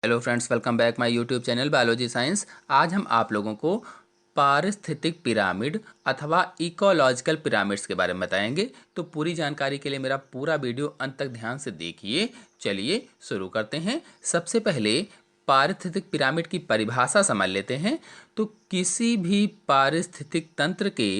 Hello friends, welcome back my YouTube channel biology science. आज हम आप लोगों को पारिस्थितिक पिरामिड अथवा इकोलॉजिकल पिरामिड्स के बारे में बताएंगे। तो पूरी जानकारी के लिए मेरा पूरा वीडियो अंत तक ध्यान से देखिए। चलिए शुरू करते हैं। सबसे पहले पारिस्थितिक पिरामिड की परिभाषा समझ लेते हैं। तो किसी भी पारिस्थितिक तंत्र के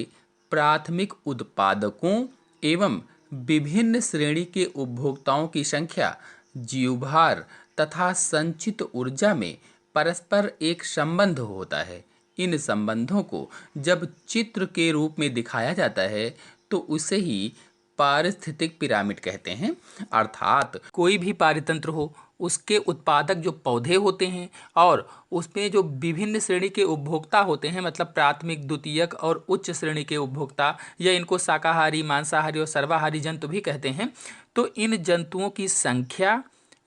प्राथमिक उत्पादकों एवं विभिन्न श्रेणी के उपभोक्ताओं की संख्या, जीवभार तथा संचित ऊर्जा में परस्पर एक संबंध होता है। इन संबंधों को जब चित्र के रूप में दिखाया जाता है तो उसे ही पारिस्थितिक पिरामिड कहते हैं। अर्थात कोई भी पारितंत्र हो, उसके उत्पादक जो पौधे होते हैं और उसमें जो विभिन्न श्रेणी के उपभोक्ता होते हैं, मतलब प्राथमिक, द्वितीयक और उच्च श्रेणी के उपभोक्ता, या इनको शाकाहारी, मांसाहारी और सर्वाहारी जंतु भी कहते हैं। तो इन जंतुओं की संख्या,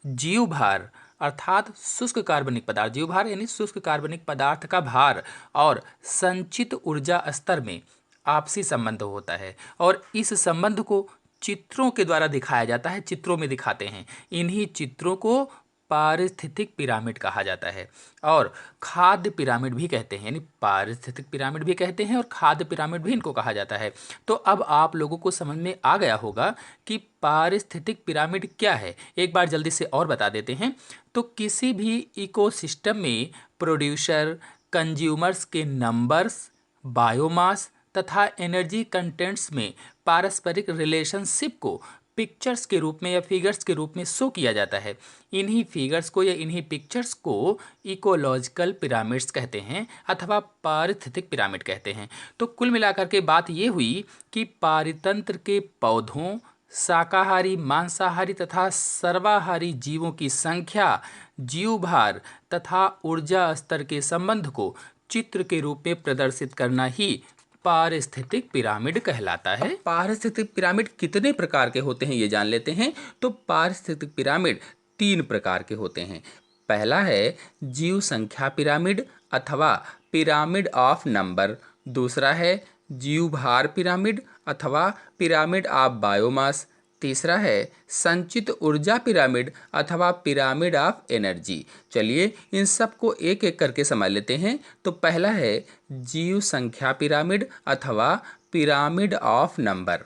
जीवभार अर्थात शुष्क कार्बनिक पदार्थ, जीवभार यानी शुष्क कार्बनिक पदार्थ का भार, और संचित ऊर्जा स्तर में आपसी संबंध होता है। और इस संबंध को चित्रों के द्वारा दिखाया जाता है, चित्रों में दिखाते हैं। इन्हीं चित्रों को पारिस्थितिक पिरामिड कहा जाता है और खाद्य पिरामिड भी कहते हैं, यानी पारिस्थितिक पिरामिड भी कहते हैं और खाद्य पिरामिड भी इनको कहा जाता है। तो अब आप लोगों को समझ में आ गया होगा कि पारिस्थितिक पिरामिड क्या है। एक बार जल्दी से और बता देते हैं। तो किसी भी इकोसिस्टम में प्रोड्यूसर, कंज्यूमर्स के नंबर्स, बायोमास तथा एनर्जी कंटेंट्स में पारस्परिक रिलेशनशिप को पिक्चर्स के रूप में या फिगर्स के रूप में शो किया जाता है। इन्हीं फिगर्स को या इन्हीं पिक्चर्स को इकोलॉजिकल पिरामिड्स कहते हैं अथवा पारिस्थितिक पिरामिड कहते हैं। तो कुल मिलाकर के बात ये हुई कि पारितंत्र के पौधों, शाकाहारी, मांसाहारी तथा सर्वाहारी जीवों की संख्या, जीवभार तथा ऊर्जा स्तर के संबंध को चित्र के रूप में प्रदर्शित करना ही पारिस्थितिक पिरामिड कहलाता है। पारिस्थितिक पिरामिड कितने प्रकार के होते हैं ये जान लेते हैं। तो पारिस्थितिक पिरामिड 3 प्रकार के होते हैं। पहला है जीव संख्या पिरामिड अथवा पिरामिड ऑफ नंबर। दूसरा है जीवभार पिरामिड अथवा पिरामिड ऑफ बायोमास। तीसरा है संचित ऊर्जा पिरामिड अथवा पिरामिड ऑफ एनर्जी। चलिए इन सब को एक एक करके समझ लेते हैं। तो पहला है जीव संख्या पिरामिड अथवा पिरामिड ऑफ नंबर।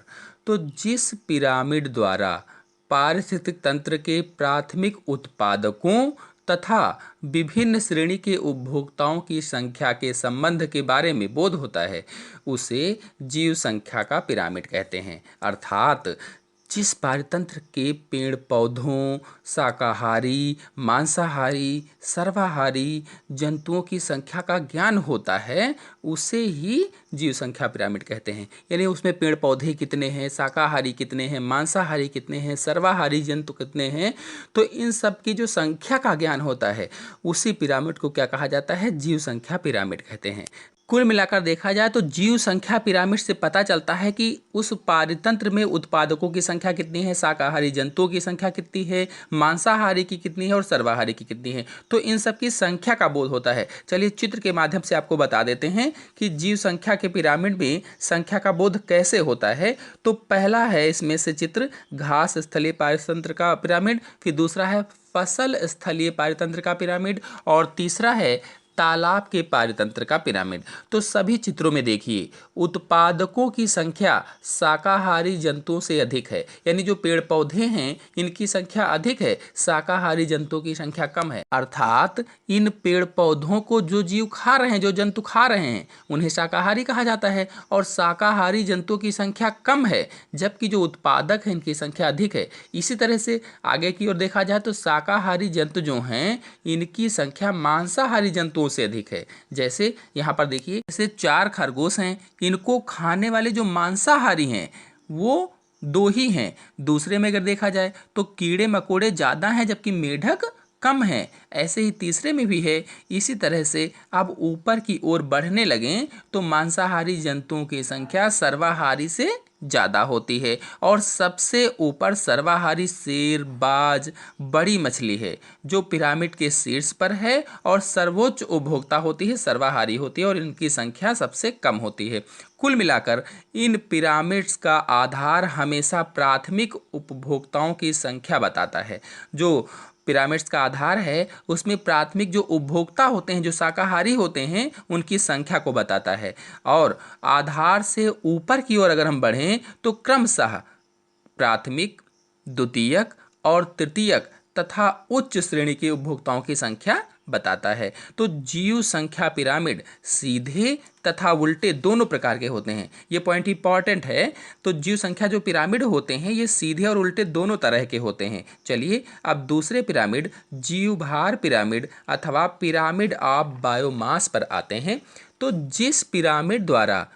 तो जिस पिरामिड द्वारा पारिस्थितिक तंत्र के प्राथमिक उत्पादकों तथा विभिन्न श्रेणी के उपभोक्ताओं की संख्या के संबंध के बारे में बोध होता है, उसे जीव संख्या का पिरामिड कहते हैं। अर्थात जिस पारितंत्र के पेड़ पौधों, शाकाहारी, मांसाहारी, सर्वाहारी जंतुओं की संख्या का ज्ञान होता है, उसे ही जीव संख्या पिरामिड कहते हैं। यानी उसमें पेड़ पौधे कितने हैं, शाकाहारी कितने हैं, मांसाहारी कितने हैं, सर्वाहारी जंतु कितने हैं, तो इन सब की जो संख्या का ज्ञान होता है, उसी पिरामिड को क्या कहा जाता है? जीव संख्या पिरामिड कहते हैं। कुल मिलाकर देखा जाए तो जीव संख्या पिरामिड से पता चलता है कि उस पारितंत्र में उत्पादकों की संख्या कितनी है, शाकाहारी जंतुओं की संख्या कितनी है, मांसाहारी की कितनी है और सर्वाहारी की कितनी है। तो इन सब की संख्या का बोध होता है। चलिए चित्र के माध्यम से आपको बता देते हैं कि जीव संख्या के पिरामिड में संख्या का बोध कैसे होता है। तो पहला है इसमें से चित्र घास स्थलीय पारितंत्र का पिरामिड, फिर दूसरा है फसल स्थलीय पारितंत्र का पिरामिड और तीसरा है तालाब के पारितंत्र का पिरामिड। तो सभी चित्रों में देखिए उत्पादकों की संख्या शाकाहारी जंतुओं से अधिक है, यानी जो पेड़ पौधे हैं इनकी संख्या अधिक है, शाकाहारी जंतुओं की संख्या कम है। अर्थात इन पेड़ पौधों को जो जीव खा रहे हैं, जो जंतु खा रहे हैं, उन्हें शाकाहारी कहा जाता है और शाकाहारी जंतुओं की संख्या कम है, जबकि जो उत्पादक हैं इनकी संख्या अधिक है। इसी तरह से आगे की ओर देखा जाए तो शाकाहारी जंतु जो हैं इनकी संख्या मांसाहारी जंतु से अधिक है। जैसे यहाँ पर देखिए, जैसे 4 खरगोश हैं, इनको खाने वाले जो मांसाहारी हैं वो 2 ही हैं। दूसरे में अगर देखा जाए तो कीड़े मकोड़े ज़्यादा हैं जबकि मेढक कम है। ऐसे ही तीसरे में भी है। इसी तरह से अब ऊपर की ओर बढ़ने लगें तो मांसाहारी जंतुओं की संख्या सर्वाहारी से ज़्यादा होती है और सबसे ऊपर सर्वाहारी शेर, बाज, बड़ी मछली है जो पिरामिड के शीर्ष पर है और सर्वोच्च उपभोक्ता होती है, सर्वाहारी होती है और इनकी संख्या सबसे कम होती है। कुल मिलाकर इन पिरामिड्स का आधार हमेशा प्राथमिक उपभोक्ताओं की संख्या बताता है। जो पिरामिड्स का आधार है उसमें प्राथमिक जो उपभोक्ता होते हैं, जो शाकाहारी होते हैं, उनकी संख्या को बताता है। और आधार से ऊपर की ओर अगर हम बढ़ें तो क्रमशः प्राथमिक, द्वितीयक और तृतीयक तथा उच्च श्रेणी के उपभोक्ताओं की संख्या बताता है। तो जीव संख्या पिरामिड सीधे तथा उल्टे दोनों प्रकार के होते हैं, ये पॉइंट इंपॉर्टेंट है। तो जीव संख्या जो पिरामिड होते हैं ये सीधे और उल्टे दोनों तरह के होते हैं। चलिए अब दूसरे पिरामिड जीव भार पिरामिड अथवा पिरामिड ऑफ बायोमास पर आते हैं। तो जिस पिरामिड द्वारा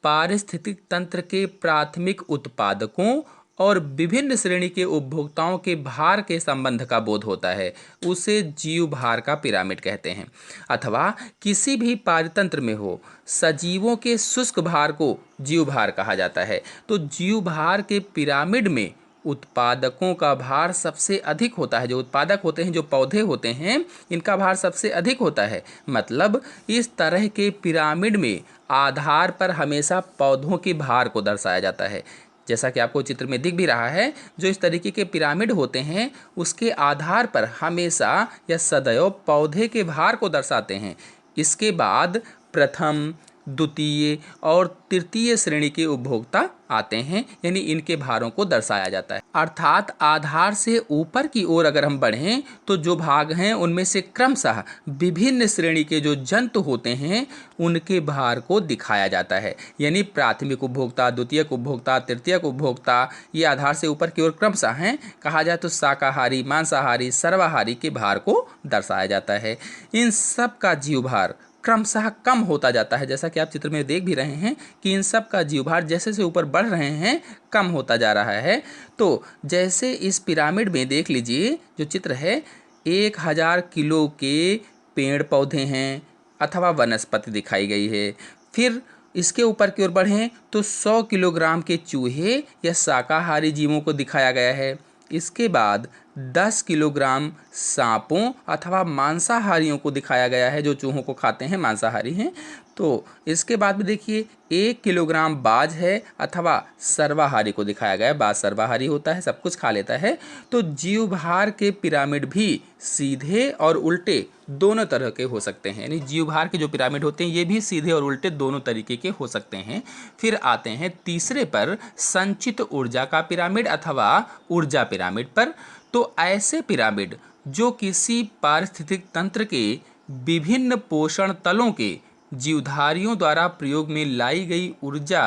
पारिस्थितिक तंत्र के प्राथमिक उत्पादकों और विभिन्न श्रेणी के उपभोक्ताओं के भार के संबंध का बोध होता है उसे जीव भार का पिरामिड कहते हैं। अथवा किसी भी पारतंत्र में हो सजीवों के शुष्क भार को जीव भार कहा जाता है। तो जीव भार के पिरामिड में उत्पादकों का भार सबसे अधिक होता है। जो उत्पादक होते हैं, जो पौधे होते हैं, इनका भार सबसे अधिक होता है। मतलब इस तरह के पिरामिड में आधार पर हमेशा पौधों के भार को दर्शाया जाता है। जैसा कि आपको चित्र में दिख भी रहा है, जो इस तरीके के पिरामिड होते हैं उसके आधार पर हमेशा या सदैव पौधे के भार को दर्शाते हैं। इसके बाद प्रथम, द्वितीय और तृतीय श्रेणी के उपभोक्ता आते हैं, यानी इनके भारों को दर्शाया जाता है। अर्थात आधार से ऊपर की ओर अगर हम बढ़ें तो जो भाग हैं उनमें से क्रमशः विभिन्न श्रेणी के जो जंतु होते हैं उनके भार को दिखाया जाता है। यानी प्राथमिक उपभोक्ता, द्वितीयक उपभोक्ता, तृतीयक उपभोक्ता, ये आधार से ऊपर की ओर क्रमशः हैं। कहा जाए तो शाकाहारी, मांसाहारी, सर्वाहारी के भार को दर्शाया जाता है। इन सब का जीव भार क्रमशः कम होता जाता है। जैसा कि आप चित्र में देख भी रहे हैं कि इन सब का जीवभार जैसे से ऊपर बढ़ रहे हैं कम होता जा रहा है। तो जैसे इस पिरामिड में देख लीजिए जो चित्र है, 1000 किलो के पेड़ पौधे हैं अथवा वनस्पति दिखाई गई है। फिर इसके ऊपर की ओर बढ़ें तो 100 किलोग्राम के चूहे या शाकाहारी जीवों को दिखाया गया है। इसके बाद 10 किलोग्राम सांपों अथवा मांसाहारियों को दिखाया गया है, जो चूहों को खाते हैं, मांसाहारी हैं। तो इसके बाद में देखिए 1 किलोग्राम बाज है अथवा सर्वाहारी को दिखाया गया है। बाज सर्वाहारी होता है, सब कुछ खा लेता है। तो जीव भार के पिरामिड भी सीधे और उल्टे दोनों तरह के हो सकते हैं। यानी जीव भार के जो पिरामिड होते हैं ये भी सीधे और उल्टे दोनों तरीके के हो सकते हैं। फिर आते हैं तीसरे पर, संचित ऊर्जा का पिरामिड अथवा ऊर्जा पिरामिड पर। तो ऐसे पिरामिड जो किसी पारिस्थितिक तंत्र के विभिन्न पोषण तलों के जीवधारियों द्वारा प्रयोग में लाई गई ऊर्जा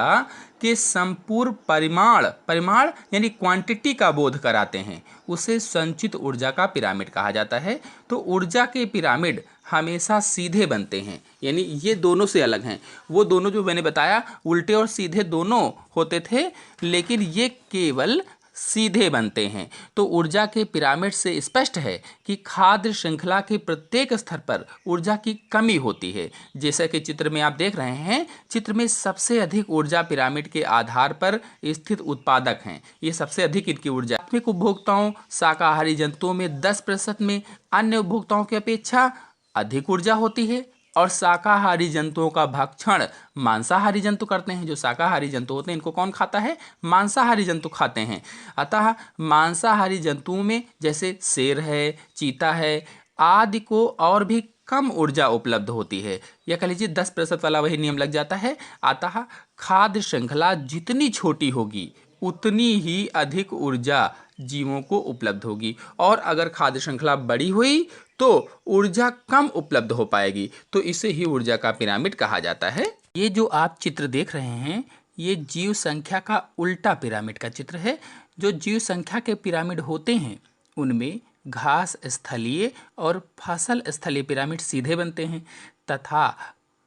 के संपूर्ण परिमाण यानी क्वांटिटी का बोध कराते हैं, उसे संचित ऊर्जा का पिरामिड कहा जाता है। तो ऊर्जा के पिरामिड हमेशा सीधे बनते हैं, यानी ये दोनों से अलग हैं। वो दोनों जो मैंने बताया उल्टे और सीधे दोनों होते थे, लेकिन ये केवल सीधे बनते हैं। तो ऊर्जा के पिरामिड से स्पष्ट है कि खाद्य श्रृंखला के प्रत्येक स्तर पर ऊर्जा की कमी होती है। जैसा कि चित्र में आप देख रहे हैं, चित्र में सबसे अधिक ऊर्जा पिरामिड के आधार पर स्थित उत्पादक हैं। ये सबसे अधिक इनकी ऊर्जा प्राथमिक उपभोक्ताओं शाकाहारी जंतुओं में 10% में अन्य उपभोक्ताओं की अपेक्षा अधिक ऊर्जा होती है। और शाकाहारी जंतुओं का भक्षण मांसाहारी जंतु करते हैं। जो शाकाहारी जंतु होते हैं इनको कौन खाता है? मांसाहारी जंतु खाते हैं। अतः मांसाहारी जंतुओं में जैसे शेर है, चीता है आदि को और भी कम ऊर्जा उपलब्ध होती है, या कह लीजिए 10% वाला वही नियम लग जाता है। अतः खाद्य श्रृंखला जितनी छोटी होगी उतनी ही अधिक ऊर्जा जीवों को उपलब्ध होगी, और अगर खाद्य श्रृंखला बड़ी हुई तो ऊर्जा कम उपलब्ध हो पाएगी। तो इसे ही ऊर्जा का पिरामिड कहा जाता है। ये जो आप चित्र देख रहे हैं ये जीव संख्या का उल्टा पिरामिड का चित्र है। जो जीव संख्या के पिरामिड होते हैं उनमें घास स्थलीय और फसल स्थलीय पिरामिड सीधे बनते हैं, तथा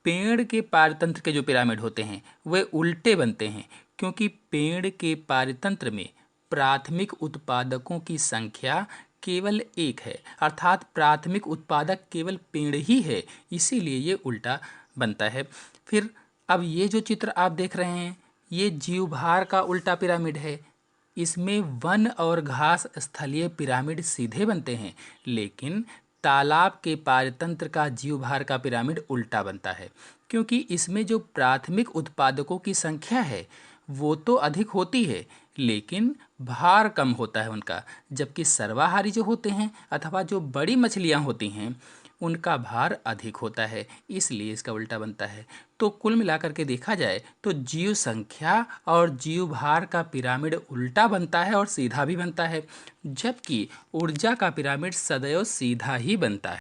पेड़ के पारतंत्र के जो पिरामिड होते हैं वे उल्टे बनते हैं, क्योंकि पेड़ के पारतंत्र में प्राथमिक उत्पादकों की संख्या केवल एक है, अर्थात प्राथमिक उत्पादक केवल पेड़ ही है, इसीलिए ये उल्टा बनता है। फिर अब ये जो चित्र आप देख रहे हैं ये जीवभार का उल्टा पिरामिड है। इसमें वन और घास स्थलीय पिरामिड सीधे बनते हैं, लेकिन तालाब के पारतंत्र का जीवभार का पिरामिड उल्टा बनता है, क्योंकि इसमें जो प्राथमिक उत्पादकों की संख्या है वो तो अधिक होती है, लेकिन भार कम होता है उनका, जबकि सर्वाहारी जो होते हैं अथवा जो बड़ी मछलियाँ होती हैं उनका भार अधिक होता है, इसलिए इसका उल्टा बनता है। तो कुल मिलाकर के देखा जाए तो जीव संख्या और जीव भार का पिरामिड उल्टा बनता है और सीधा भी बनता है, जबकि ऊर्जा का पिरामिड सदैव सीधा ही बनता है।